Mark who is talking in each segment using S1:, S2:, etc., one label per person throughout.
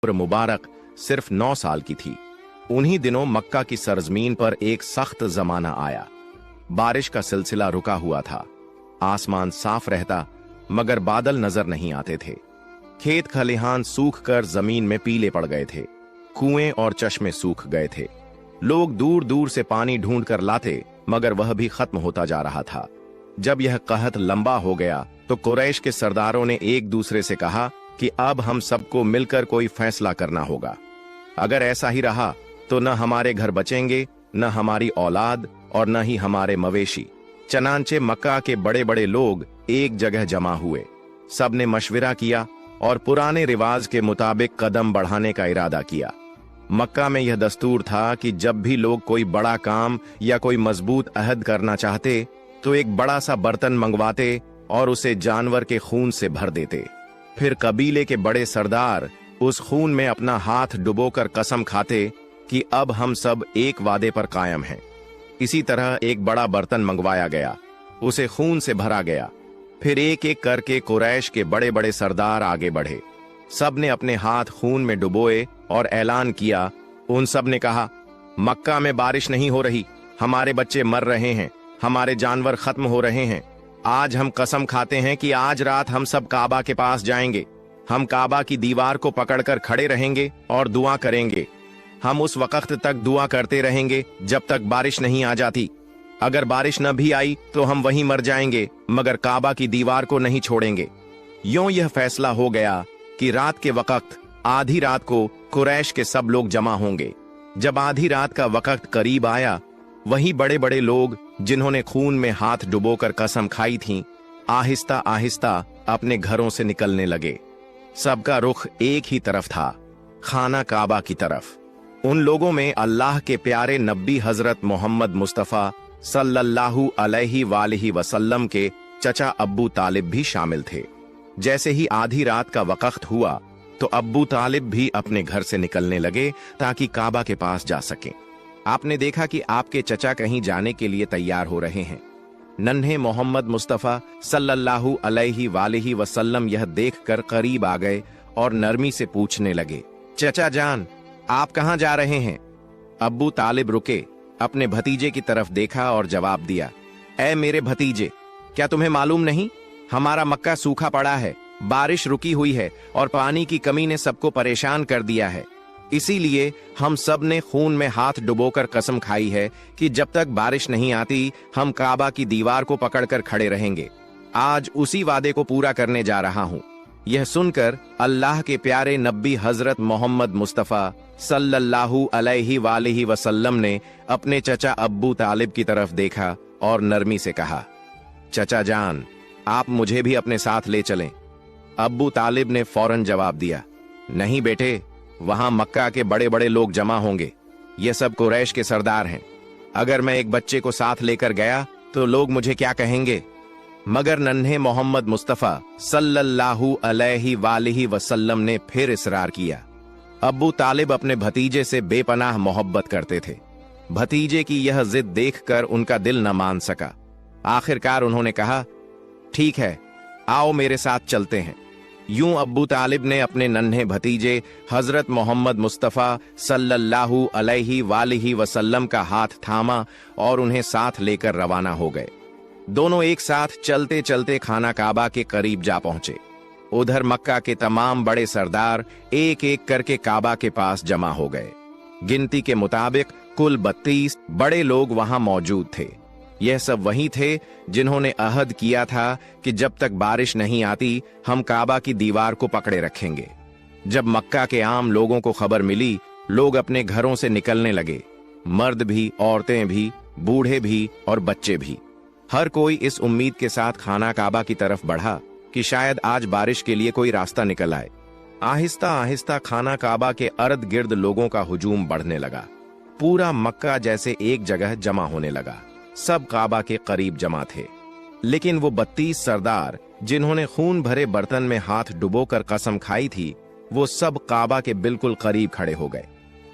S1: उम्र मुबारक सिर्फ 9 साल की थी। उन्हीं दिनों मक्का की सरजमीन पर एक सख्त जमाना आया। बारिश का सिलसिला रुका हुआ था। आसमान साफ रहता मगर बादल नजर नहीं आते थे। खेत खलिहान सूख कर जमीन में पीले पड़ गए थे। कुएं और चश्मे सूख गए थे। लोग दूर दूर से पानी ढूंढ कर लाते मगर वह भी खत्म होता जा रहा था। जब यह कहत लंबा हो गया तो कुरैश के सरदारों ने एक दूसरे से कहा कि अब हम सबको मिलकर कोई फैसला करना होगा। अगर ऐसा ही रहा तो न हमारे घर बचेंगे, न हमारी औलाद और न ही हमारे मवेशी। चनांचे मक्का के बड़े बड़े लोग एक जगह जमा हुए। सबने मशविरा किया और पुराने रिवाज के मुताबिक कदम बढ़ाने का इरादा किया। मक्का में यह दस्तूर था कि जब भी लोग कोई बड़ा काम या कोई मजबूत अहद करना चाहते तो एक बड़ा सा बर्तन मंगवाते और उसे जानवर के खून से भर देते। फिर कबीले के बड़े सरदार उस खून में अपना हाथ डुबोकर कसम खाते कि अब हम सब एक वादे पर कायम हैं। इसी तरह एक बड़ा बर्तन मंगवाया गया, उसे खून से भरा गया। फिर एक एक करके कुरैश के बड़े बड़े सरदार आगे बढ़े। सब ने अपने हाथ खून में डुबोए और ऐलान किया। उन सब ने कहा, मक्का में बारिश नहीं हो रही, हमारे बच्चे मर रहे हैं, हमारे जानवर खत्म हो रहे हैं। आज हम कसम खाते हैं कि आज रात हम सब काबा के पास जाएंगे। हम काबा की दीवार को पकड़कर खड़े रहेंगे और दुआ करेंगे। हम उस वक्त तक दुआ करते रहेंगे जब तक बारिश नहीं आ जाती। अगर बारिश न भी आई तो हम वहीं मर जाएंगे मगर काबा की दीवार को नहीं छोड़ेंगे। यूं यह फैसला हो गया कि रात के वक्त आधी रात को कुरैश के सब लोग जमा होंगे। जब आधी रात का वक्त करीब आया, वही बड़े बड़े लोग जिन्होंने खून में हाथ डुबोकर कसम खाई थी, आहिस्ता आहिस्ता अपने घरों से निकलने लगे। सबका रुख एक ही तरफ था, खाना काबा की तरफ। उन लोगों में अल्लाह के प्यारे नबी हजरत मोहम्मद मुस्तफ़ा सल्लल्लाहु अलैहि वसल्लम के चचा अब्बू तालिब भी शामिल थे। जैसे ही आधी रात का वक्त हुआ तो अब्बू तालिब भी अपने घर से निकलने लगे ताकि काबा के पास जा सकें। आपने देखा कि आपके चचा कहीं जाने के लिए तैयार हो रहे हैं। नन्हे मोहम्मद मुस्तफ़ा सल्लल्लाहु अलैहि वसल्लम यह देखकर करीब आ गए और नरमी से पूछने लगे, चचा जान, आप कहां जा रहे हैं? अब्बू तालिब रुके, अपने भतीजे की तरफ देखा और जवाब दिया, ऐ मेरे भतीजे, क्या तुम्हें मालूम नहीं, हमारा मक्का सूखा पड़ा है, बारिश रुकी हुई है और पानी की कमी ने सबको परेशान कर दिया है। इसीलिए हम सब ने खून में हाथ डुबोकर कसम खाई है कि जब तक बारिश नहीं आती हम काबा की दीवार को पकड़कर खड़े रहेंगे। आज उसी वादे को पूरा करने जा रहा हूँ। यह सुनकर अल्लाह के प्यारे नबी हजरत मोहम्मद मुस्तफ़ा सल्लल्लाहु अलैहि वसल्लम ने अपने चचा अब्बू तालिब की तरफ देखा और नरमी से कहा, चचा जान, आप मुझे भी अपने साथ ले चलें। अब्बू तालिब ने फौरन जवाब दिया, नहीं बेटे, वहां मक्का के बड़े बड़े लोग जमा होंगे। ये सब कुरैश के सरदार हैं। अगर मैं एक बच्चे को साथ लेकर गया तो लोग मुझे क्या कहेंगे? मगर नन्हे मोहम्मद मुस्तफ़ा सल्लल्लाहु अलैहि वसल्लम ने फिर इसरार किया। अब्बू तालिब अपने भतीजे से बेपनाह मोहब्बत करते थे। भतीजे की यह जिद देखकर उनका दिल न मान सका। आखिरकार उन्होंने कहा, ठीक है, आओ मेरे साथ चलते हैं। यूं अब्बू तालिब ने अपने नन्हे भतीजे हजरत मोहम्मद मुस्तफ़ा सल्लल्लाहु अलैहि वसल्लम का हाथ थामा और उन्हें साथ लेकर रवाना हो गए। दोनों एक साथ चलते चलते खाना काबा के करीब जा पहुंचे। उधर मक्का के तमाम बड़े सरदार एक एक करके काबा के पास जमा हो गए। गिनती के मुताबिक कुल 32 बड़े लोग वहां मौजूद थे। यह सब वही थे जिन्होंने अहद किया था कि जब तक बारिश नहीं आती हम काबा की दीवार को पकड़े रखेंगे। जब मक्का के आम लोगों को खबर मिली, लोग अपने घरों से निकलने लगे। मर्द भी, औरतें भी, बूढ़े भी और बच्चे भी। हर कोई इस उम्मीद के साथ खाना काबा की तरफ बढ़ा कि शायद आज बारिश के लिए कोई रास्ता निकल आए। आहिस्ता आहिस्ता खाना काबा के अर्द गिर्द लोगों का हुजूम बढ़ने लगा। पूरा मक्का जैसे एक जगह जमा होने लगा। सब काबा के करीब जमा थे। लेकिन वो 32 सरदार जिन्होंने खून भरे बर्तन में हाथ डुबोकर कसम खाई थी, वो सब काबा के बिल्कुल करीब खड़े हो गए।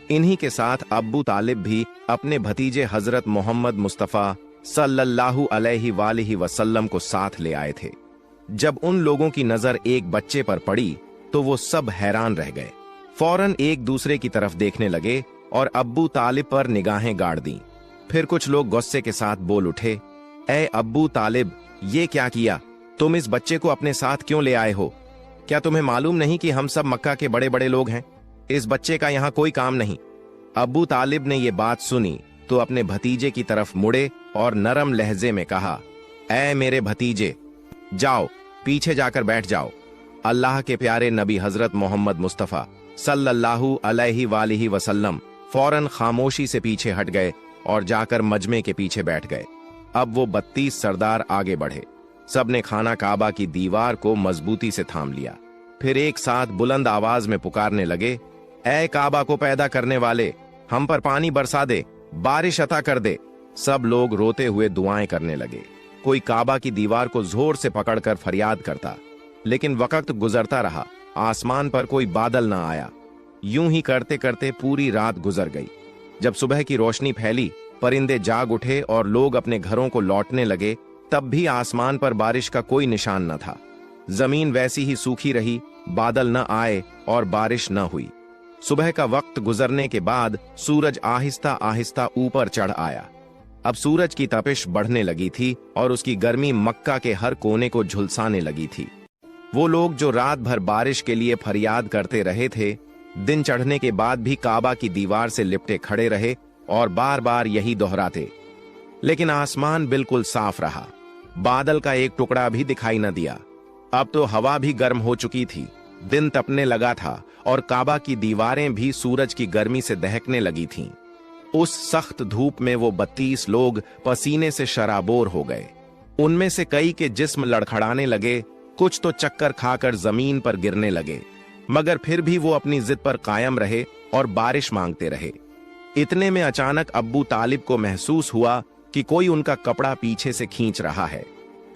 S1: इन्हीं के साथ अब्बू तालिब भी अपने भतीजे हजरत मोहम्मद मुस्तफ़ा सल्लल्लाहु अलैहि वसल्लम को साथ ले आए थे। जब उन लोगों की नजर एक बच्चे पर पड़ी तो वो सब हैरान रह गए। फौरन एक दूसरे की तरफ देखने लगे और अब्बू तालिब पर निगाहें गाड़ दी। फिर कुछ लोग गुस्से के साथ बोल उठे, ए अब्बू तालिब, ये क्या किया? तुम इस बच्चे को अपने साथ क्यों ले आए हो? क्या तुम्हें मालूम नहीं कि हम सब मक्का के बड़े बड़े लोग हैं? इस बच्चे का यहाँ कोई काम नहीं। अब्बू तालिब ने ये बात सुनी तो अपने भतीजे की तरफ मुड़े और नरम लहजे में कहा, ऐ मेरे भतीजे, जाओ पीछे जाकर बैठ जाओ। अल्लाह के प्यारे नबी हजरत मोहम्मद मुस्तफ़ा सल्लल्लाहु अलैहि वसल्लम फौरन खामोशी से पीछे हट गए और जाकर मजमे के पीछे बैठ गए। अब वो 32 सरदार आगे बढ़े। सबने खाना काबा की दीवार को मजबूती से थाम लिया। फिर एक साथ बुलंद आवाज में पुकारने लगे, ऐ काबा को पैदा करने वाले, हम पर पानी बरसा दे, बारिश अता कर दे। सब लोग रोते हुए दुआएं करने लगे। कोई काबा की दीवार को जोर से पकड़कर फरियाद करता, लेकिन वक्त गुजरता रहा। आसमान पर कोई बादल न आया। यूं ही करते करते पूरी रात गुजर गई। जब सुबह की रोशनी फैली, परिंदे जाग उठे और लोग अपने घरों को लौटने लगे, तब भी आसमान पर बारिश का कोई निशान न था। जमीन वैसी ही सूखी रही, बादल न आए और बारिश न हुई। सुबह का वक्त गुजरने के बाद सूरज आहिस्ता आहिस्ता ऊपर चढ़ आया। अब सूरज की तपिश बढ़ने लगी थी और उसकी गर्मी मक्का के हर कोने को झुलसाने लगी थी। वो लोग जो रात भर बारिश के लिए फरियाद करते रहे थे, दिन चढ़ने के बाद भी काबा की दीवार से लिपटे खड़े रहे और बार बार यही दोहराते। लेकिन आसमान बिल्कुल साफ रहा। बादल का एक टुकड़ा भी दिखाई न दिया। अब तो हवा भी गर्म हो चुकी थी, दिन तपने लगा था और काबा की दीवारें भी सूरज की गर्मी से दहकने लगी थीं। उस सख्त धूप में वो 32 लोग पसीने से शराबोर हो गए। उनमें से कई के जिस्म लड़खड़ाने लगे, कुछ तो चक्कर खाकर जमीन पर गिरने लगे, मगर फिर भी वो अपनी जिद पर कायम रहे और बारिश मांगते रहे। इतने में अचानक अब्बू तालिब को महसूस हुआ कि कोई उनका कपड़ा पीछे से खींच रहा है।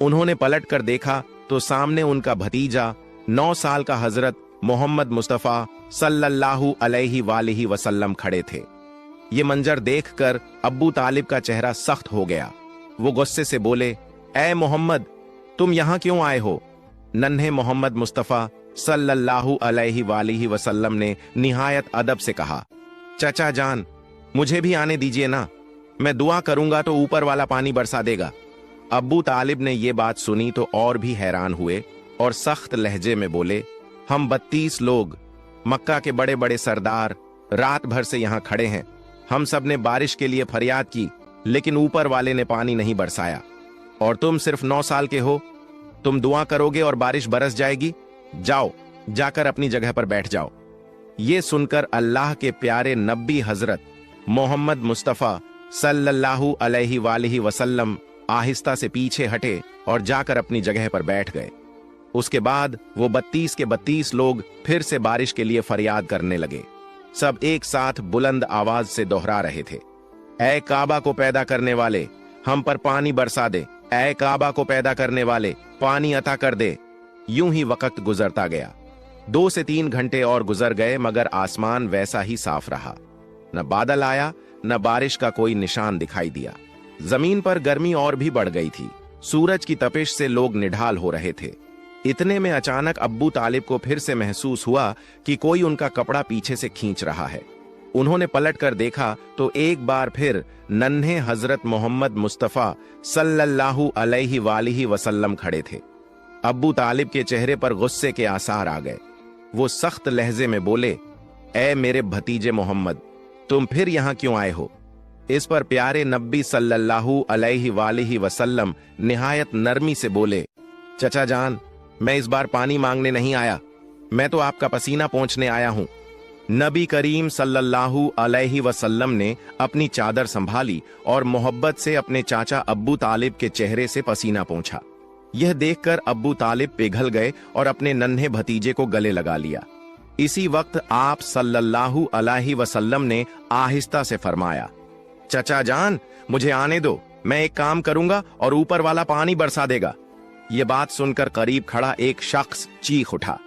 S1: उन्होंने पलट कर देखा तो सामने उनका भतीजा 9 साल का हजरत मोहम्मद मुस्तफ़ा सल्लल्लाहु अलैहि वसल्लम खड़े थे। ये मंजर देखकर अब्बू तालिब का चेहरा सख्त हो गया। वो गुस्से से बोले, ऐ मोहम्मद, तुम यहां क्यों आए हो? नन्हे मोहम्मद मुस्तफ़ा सल्लल्लाहु अलैहि वसल्लम ने निहायत अदब से कहा, चचा जान, मुझे भी आने दीजिए ना, मैं दुआ करूंगा तो ऊपर वाला पानी बरसा देगा। अब्बू तालिब ने ये बात सुनी तो और भी हैरान हुए और सख्त लहजे में बोले, हम 32 लोग, मक्का के बड़े बड़े सरदार, रात भर से यहां खड़े हैं। हम सब ने बारिश के लिए फरियाद की, लेकिन ऊपर वाले ने पानी नहीं बरसाया। और तुम सिर्फ 9 साल के हो, तुम दुआ करोगे और बारिश बरस जाएगी? जाओ, जाकर अपनी जगह पर बैठ जाओ। ये सुनकर अल्लाह के प्यारे नबी हजरत मोहम्मद मुस्तफ़ा सल्लल्लाहु अलैहि वसल्लम आहिस्ता से पीछे हटे और जाकर अपनी जगह पर बैठ गए। उसके बाद वो 32 के 32 लोग फिर से बारिश के लिए फरियाद करने लगे। सब एक साथ बुलंद आवाज से दोहरा रहे थे, ऐ काबा को पैदा करने वाले, हम पर पानी बरसा दे। ऐ काबा को पैदा करने वाले, पानी अता कर दे। यूं ही वक्त गुजरता गया। 2 से 3 घंटे और गुजर गए, मगर आसमान वैसा ही साफ रहा। न बादल आया, न बारिश का कोई निशान दिखाई दिया। जमीन पर गर्मी और भी बढ़ गई थी। सूरज की तपिश से लोग निढाल हो रहे थे। इतने में अचानक अब्बू तालिब को फिर से महसूस हुआ कि कोई उनका कपड़ा पीछे से खींच रहा है। उन्होंने पलट कर देखा तो एक बार फिर नन्हे हजरत मोहम्मद मुस्तफ़ा सल्लल्लाहु अलैहि वसल्लम खड़े थे। अब्बू तालिब के चेहरे पर गुस्से के आसार आ गए। वो सख्त लहजे में बोले, ऐ मेरे भतीजे मोहम्मद, तुम फिर यहां क्यों आए हो? इस पर प्यारे नबी सल्लल्लाहु अलैहि वसल्लम निहायत नरमी से बोले, चचा जान, मैं इस बार पानी मांगने नहीं आया, मैं तो आपका पसीना पोंछने आया हूं। नबी करीम सल्लल्लाहु अलैहि वसल्लम ने अपनी चादर संभाली और मोहब्बत से अपने चाचा अब्बू तालिब के चेहरे से पसीना पोंछा। यह देखकर अब्बू तालिब पिघल गए और अपने नन्हे भतीजे को गले लगा लिया। इसी वक्त आप सल्लल्लाहु अलैहि वसल्लम ने आहिस्ता से फरमाया, चचा जान, मुझे आने दो, मैं एक काम करूंगा और ऊपर वाला पानी बरसा देगा। ये बात सुनकर करीब खड़ा एक शख्स चीख उठा,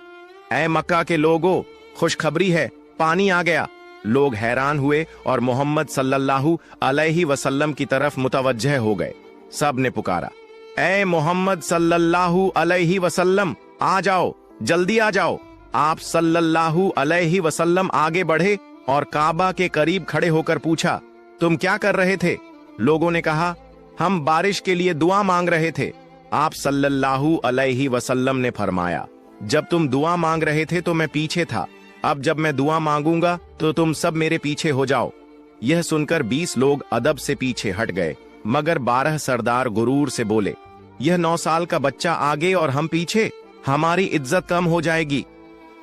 S1: ऐ मक्का के लोगों, खुशखबरी है, पानी आ गया। लोग हैरान हुए और मोहम्मद सल्लल्लाहु अलैहि वसल्लम की तरफ मुतवज्जह हो गए। सब ने पुकारा, ऐ मोहम्मद सल्लल्लाहु अलैहि वसल्लम, आ जाओ, जल्दी आ जाओ। आप सल्लल्लाहु अलैहि वसल्लम आगे बढ़े और काबा के करीब खड़े होकर पूछा, तुम क्या कर रहे थे? लोगों ने कहा, हम बारिश के लिए दुआ मांग रहे थे। आप सल्लल्लाहु अलैहि वसल्लम ने फरमाया, जब तुम दुआ मांग रहे थे तो मैं पीछे था, अब जब मैं दुआ मांगूंगा तो तुम सब मेरे पीछे हो जाओ। यह सुनकर 20 लोग अदब से पीछे हट गए, मगर 12 सरदार गुरूर से बोले, यह 9 साल का बच्चा आगे और हम पीछे, हमारी इज्जत कम हो जाएगी।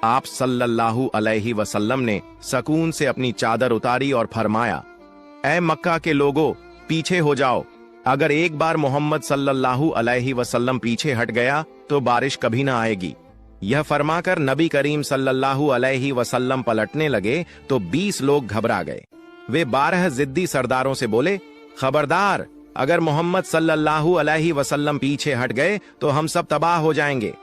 S1: आप सल्लल्लाहु अलैहि वसल्लम ने सकून से अपनी चादर उतारी और फरमाया, ऐ मक्का के लोगों, पीछे हो जाओ। अगर एक बार मोहम्मद सल्लल्लाहु अलैहि वसल्लम पीछे हट गया तो बारिश कभी ना आएगी। यह फरमाकर नबी करीम सल्लल्लाहु अलैहि वसल्लम पलटने लगे तो 20 लोग घबरा गए। वे 12 जिद्दी सरदारों से बोले, खबरदार, अगर मोहम्मद सल्लल्लाहु अलैहि वसल्लम पीछे हट गए तो हम सब तबाह हो जाएंगे।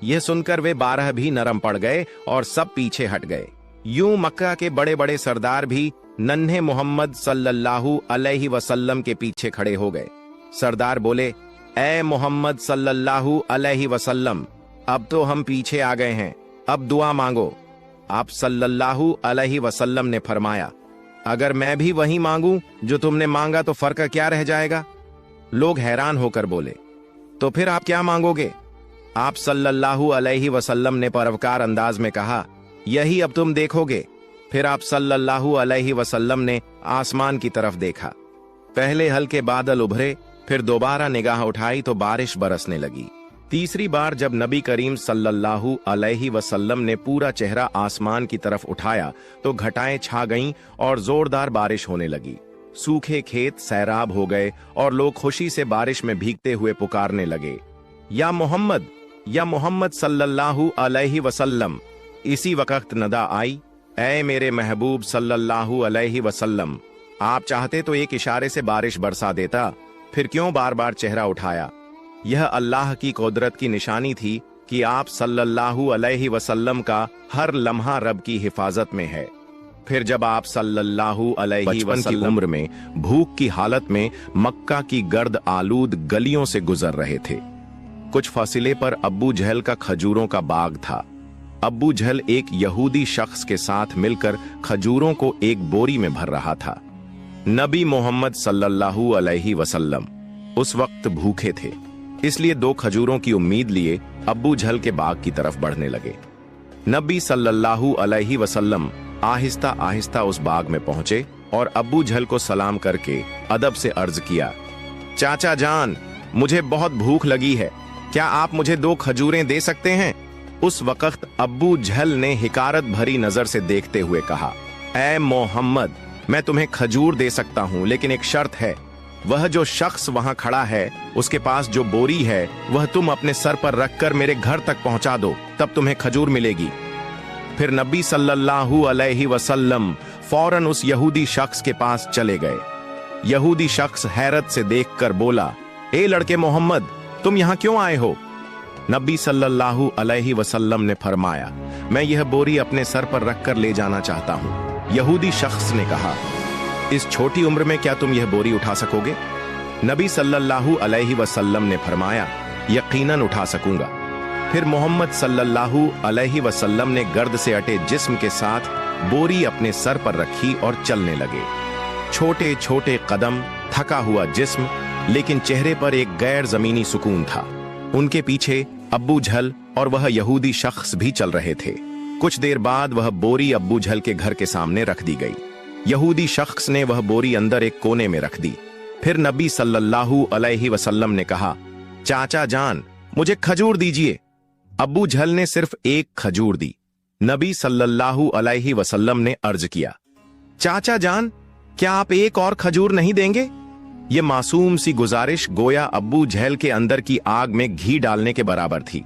S1: यह सुनकर वे 12 भी नरम पड़ गए और सब पीछे हट गए। यूं मक्का के बड़े बड़े सरदार भी नन्हे मोहम्मद सल्लल्लाहु अलैहि वसल्लम के पीछे खड़े हो गए। सरदार बोले, ऐ मोहम्मद सल्लल्लाहु अलैहि वसल्लम, अब तो हम पीछे आ गए हैं, अब दुआ मांगो। आप सल्लल्लाहु अलैहि वसल्लम ने फरमाया, अगर मैं भी वही मांगूं जो तुमने मांगा तो फर्क क्या रह जाएगा? लोग हैरान होकर बोले, तो फिर आप क्या मांगोगे? आप सल्लल्लाहु अलैहि वसल्लम ने परोपकार अंदाज में कहा, यही अब तुम देखोगे। फिर आप सल्लल्लाहु अलैहि वसल्लम ने आसमान की तरफ देखा। पहले हल्के बादल उभरे, फिर दोबारा निगाह उठाई तो बारिश बरसने लगी। तीसरी बार जब नबी करीम सल्लल्लाहु अलैहि वसल्लम ने पूरा चेहरा आसमान की तरफ उठाया तो घटाएं छा गईं और जोरदार बारिश होने लगी। सूखे खेत सैराब हो गए और लोग खुशी से बारिश में भीगते हुए पुकारने लगे, या मोहम्मद सल्लल्लाहु अलैहि वसल्लम। इसी वक्त नदा आई, ऐ मेरे महबूब सल्लल्लाहु अलैहि वसल्लम, आप चाहते तो एक इशारे से बारिश बरसा देता, फिर क्यों बार बार चेहरा उठाया? यह अल्लाह की कुदरत की निशानी थी कि आप सल्लल्लाहु अलैहि वसल्लम का हर लम्हा रब की हिफाजत में है। फिर जब आप सल्लल्लाहु अलैहि वसल्लम की उम्र में भूख की हालत में मक्का की गर्द आलूद गलियों से गुजर रहे थे, कुछ फासिले पर अब्बू जहल का खजूरों का बाग था। अब्बू जहल एक यहूदी शख्स के साथ मिलकर खजूरों को एक बोरी में भर रहा था। नबी मोहम्मद सल्लल्लाहु अलैहि वसल्लम उस वक्त भूखे थे, इसलिए 2 खजूरों की उम्मीद लिए अब्बू जहल के बाग की तरफ बढ़ने लगे। नबी सल्लल्लाहु अलैहि वसल्लम आहिस्ता आहिस्ता उस बाग में पहुंचे और अब्बू जहल को सलाम करके अदब से अर्ज किया, चाचा जान, मुझे बहुत भूख लगी है, क्या आप मुझे 2 खजूरें दे सकते हैं? उस वक्त अब्बू जहल ने हिकारत भरी नजर से देखते हुए कहा, ऐ मोहम्मद, मैं तुम्हें खजूर दे सकता हूं, लेकिन एक शर्त है। वह जो शख्स वहां खड़ा है उसके पास जो बोरी है वह तुम अपने सर पर रखकर मेरे घर तक पहुंचा दो, तब तुम्हें खजूर मिलेगी। फिर नबी सल्लल्लाहु अलैहि वसल्लम फौरन उस यहूदी शख्स के पास चले गए। यहूदी शख्स हैरत से देखकर बोला, ए लड़के मोहम्मद, तुम यहां क्यों आए हो? नबी सल्लल्लाहु अलैहि वसल्लम ने फरमाया, मैं यह बोरी अपने सर पर रखकर ले जाना चाहता हूं। यहूदी शख्स ने कहा, इस छोटी उम्र में क्या तुम यह बोरी उठा सकोगे? नबी सल्लल्लाहु अलैहि वसल्लम ने फरमाया, यकीनन उठा सकूंगा। फिर मोहम्मद सल्लल्लाहु अलैहि वसल्लम ने गर्द से अटे जिस्म के साथ बोरी अपने सर पर रखी और चलने लगे। छोटे छोटे कदम, थका हुआ जिस्म, लेकिन चेहरे पर एक गैर जमीनी सुकून था। उनके पीछे अब्बू जहल और वह यहूदी शख्स भी चल रहे थे। कुछ देर बाद वह बोरी अब्बू जहल के घर के सामने रख दी गई। यहूदी शख्स ने वह बोरी अंदर एक कोने में रख दी। फिर नबी सल्लल्लाहु अलैहि वसल्लम ने कहा, चाचा जान, मुझे खजूर दीजिए। अब्बू जहल ने सिर्फ एक खजूर दी। नबी सल्लल्लाहु अलैहि वसल्लम ने अर्ज किया, चाचा जान, क्या आप एक और खजूर नहीं देंगे? ये मासूम सी गुजारिश गोया अब्बू जहल के अंदर की आग में घी डालने के बराबर थी।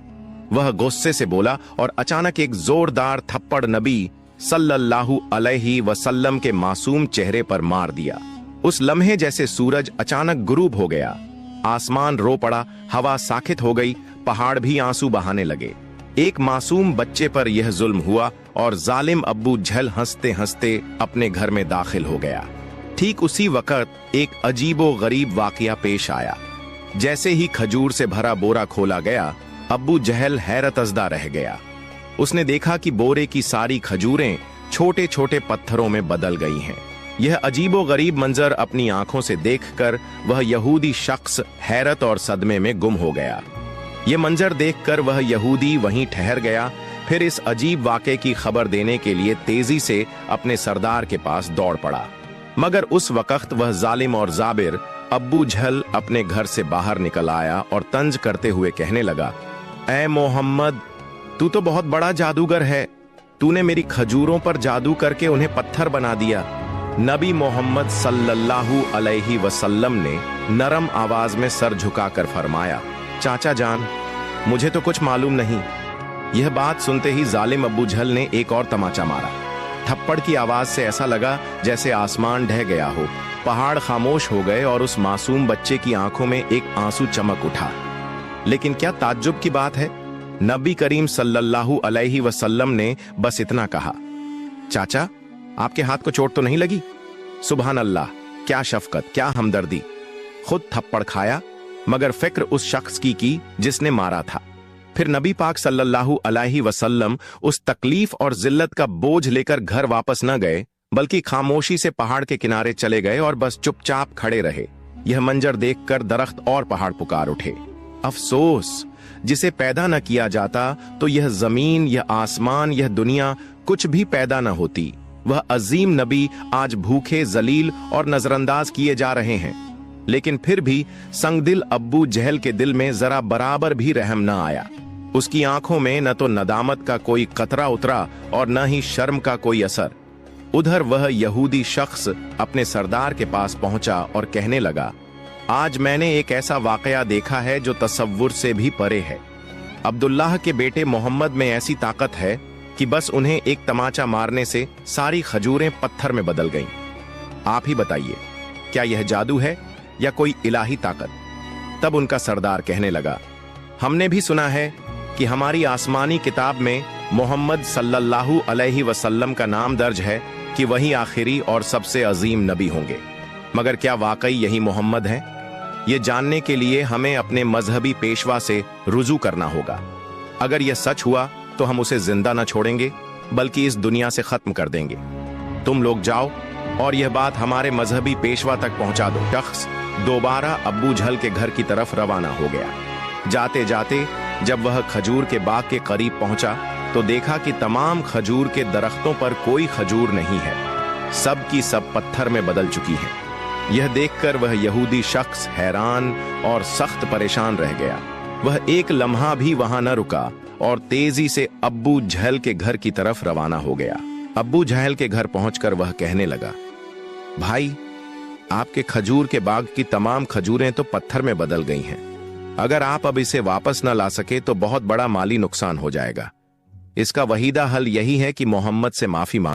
S1: वह गुस्से से बोला और अचानक एक जोरदार थप्पड़ नबी सल्लल्लाहु अलैहि वसल्लम के मासूम चेहरे पर मार दिया। उस लम्हे जैसे सूरज अचानक गुरूब हो गया। आसमान रो पड़ा, हवा साखित हो गई, पहाड़ भी आंसू बहाने लगे। एक मासूम बच्चे पर यह जुल्म हुआ और जालिम अब्बू जहल हंसते हंसते अपने घर में दाखिल हो गया। ठीक उसी वक्त एक अजीबो गरीब वाकया पेश आया। जैसे ही खजूर से भरा बोरा खोला गया, अब्बू जहल हैरतज़दा रह गया। उसने देखा कि बोरे की सारी खजूरें छोटे छोटे पत्थरों में बदल गई हैं। यह अजीबोगरीब मंजर अपनी आंखों से देखकर वह यहूदी शख्स हैरत और सदमे में गुम हो गया। यह मंजर देखकर वह यहूदी वहीं ठहर गया। फिर इस अजीब वाक़े की खबर देने के लिए तेजी से अपने सरदार के पास दौड़ पड़ा, मगर उस वक्त वह जालिम और जाबिर अब्बू झल अपने घर से बाहर निकल आया और तंज करते हुए कहने लगा, ऐ मोहम्मद, तू तो बहुत बड़ा जादूगर है। तूने मेरी खजूरों पर जादू करके उन्हें पत्थर बना दिया। नबी मोहम्मद सल्लल्लाहु अलैहि वसल्लम ने नरम आवाज में सर झुकाकर फरमाया, चाचा जान, मुझे तो कुछ मालूम नहीं। यह बात सुनते ही जालिम अब्बू झल ने एक और तमाचा मारा। थप्पड़ की आवाज से ऐसा लगा जैसे आसमान ढह गया हो। पहाड़ खामोश हो गए और उस मासूम बच्चे की आंखों में एक आंसू चमक उठा। लेकिन क्या ताज्जुब की बात है, नबी करीम सल्लल्लाहु अलैहि वसल्लम ने बस इतना कहा, चाचा, आपके हाथ को चोट तो नहीं लगी? सुभान अल्लाह, क्या शफकत, क्या हमदर्दी। खुद थप्पड़ खाया, मगर फिक्र उस शख्स की जिसने मारा था। फिर नबी पाक सल्लल्लाहु अलैहि वसल्लम उस तकलीफ और जिल्लत का बोझ लेकर घर वापस न गए, बल्कि खामोशी से पहाड़ के किनारे चले गए और बस चुपचाप खड़े रहे। यह मंजर देखकर दरख्त और पहाड़ पुकार उठे। अफसोस, जिसे पैदा न किया जाता तो यह जमीन, यह आसमान, यह दुनिया कुछ भी पैदा न होती। वह अजीम नबी आज भूखे, जलील और नजरअंदाज किए जा रहे हैं। लेकिन फिर भी संगदिल अब्बू जहल के दिल में जरा बराबर भी रहम न आया। उसकी आंखों में न तो नदामत का कोई कतरा उतरा और न ही शर्म का कोई असर। उधर वह यहूदी शख्स अपने सरदार के पास पहुंचा और कहने लगा, आज मैंने एक ऐसा वाकया देखा है जो तसव्वुर से भी परे है। अब्दुल्लाह के बेटे मोहम्मद में ऐसी ताकत है कि बस उन्हें एक तमाचा मारने से सारी खजूरें पत्थर में बदल गईं। आप ही बताइए, क्या यह जादू है या कोई इलाही ताकत? तब उनका सरदार कहने लगा, हमने भी सुना है कि हमारी आसमानी किताब में मोहम्मद सल्लल्लाहु अलैहि वसल्लम का नाम दर्ज है कि वही आखिरी और सबसे अजीम नबी होंगे। मगर क्या वाकई यही मोहम्मद हैं? ये जानने के लिए हमें अपने मजहबी पेशवा से रुजू करना होगा। अगर यह सच हुआ तो हम उसे जिंदा न छोड़ेंगे, बल्कि इस दुनिया से खत्म कर देंगे। तुम लोग जाओ और यह बात हमारे मजहबी पेशवा तक पहुंचा दो। शख्स दोबारा अब्बू झल के घर की तरफ रवाना हो गया। जाते जाते जब वह खजूर के बाग के करीब पहुंचा तो देखा कि तमाम खजूर के दरख्तों पर कोई खजूर नहीं है, सब की सब पत्थर में बदल चुकी है। यह देखकर वह यहूदी शख्स हैरान और सख्त परेशान रह गया। वह एक लम्हा भी वहां न रुका और तेजी से अब्बू झल के घर की तरफ रवाना हो गया। अब्बू झल के घर पहुंचकर वह कहने लगा, भाई, आपके खजूर के बाग की तमाम खजूरें तो पत्थर में बदल गई हैं। अगर आप अब इसे वापस न ला सके तो बहुत बड़ा माली नुकसान हो जाएगा। इसका वहीदा हल यही है कि मोहम्मद से माफी मांग